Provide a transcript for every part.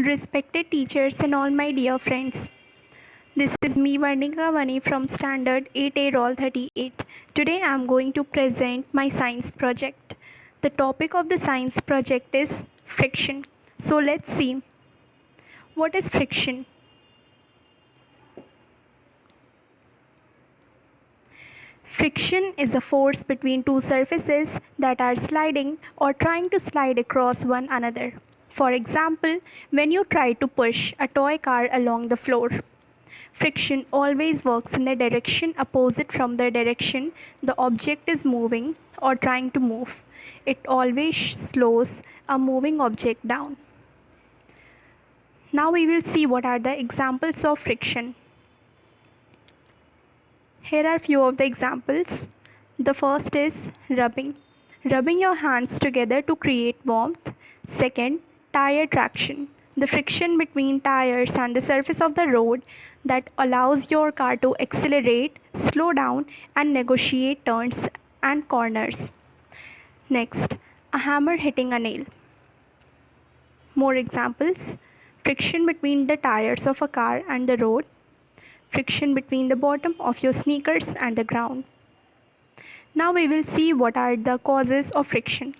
Respected teachers and all my dear friends, this is me Varnika Vani from Standard 8A Roll 38. Today I am going to present my science project. The topic of the science project is friction. So let's see what is friction. Friction is a force between two surfaces that are sliding or trying to slide across one another. For example, when you try to push a toy car along the floor, friction always works in the direction opposite from the direction the object is moving or trying to move. It always slows a moving object down. Now we will see what are the examples of friction. Here are few of the examples. The first is rubbing. Rubbing your hands together to create warmth. Second, tire traction. The friction between tires and the surface of the road that allows your car to accelerate, slow down, and negotiate turns and corners. Next, a hammer hitting a nail. More examples. Friction between the tires of a car and the road. Friction between the bottom of your sneakers and the ground. Now we will see what are the causes of friction.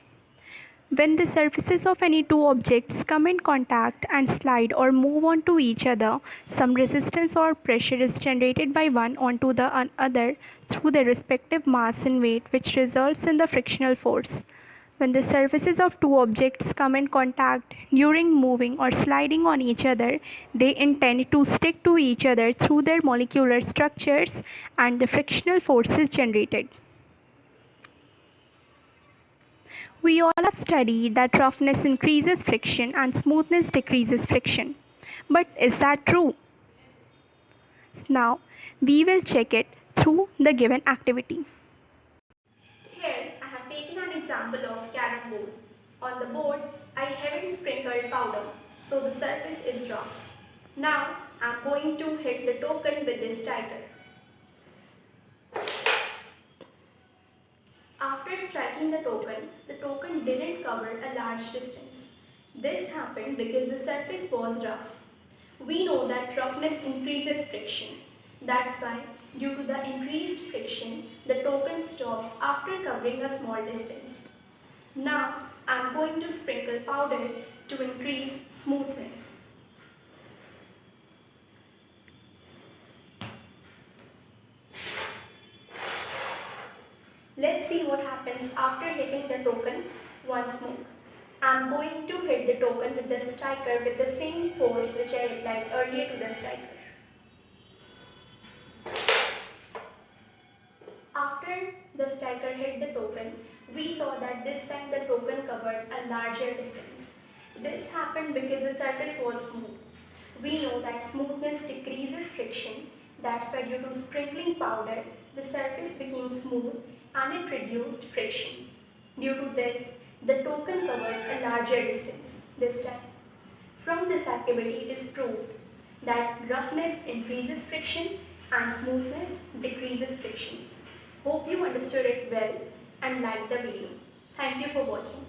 When the surfaces of any two objects come in contact and slide or move onto each other, some resistance or pressure is generated by one onto the other through their respective mass and weight, which results in the frictional force. When the surfaces of two objects come in contact during moving or sliding on each other, they intend to stick to each other through their molecular structures, and the frictional force is generated. We all have studied that roughness increases friction and smoothness decreases friction. But is that true? Now, we will check it through the given activity. Here, I have taken an example of carrom board. On the board, I haven't sprinkled powder, so the surface is rough. Now, I am going to hit the token with this striker. After striking the token didn't cover a large distance. This happened because the surface was rough. We know that roughness increases friction. That's why, due to the increased friction, the token stopped after covering a small distance. Now, I am going to sprinkle powder to increase smoothness. Let's see what happens after hitting the token once more. I am going to hit the token with the striker with the same force which I applied earlier to the striker. After the striker hit the token, we saw that this time the token covered a larger distance. This happened because the surface was smooth. We know that smoothness decreases friction. That's why due to sprinkling powder, the surface became smooth and it reduced friction. Due to this, the token covered a larger distance this time. From this activity, it is proved that roughness increases friction and smoothness decreases friction. Hope you understood it well and liked the video. Thank you for watching.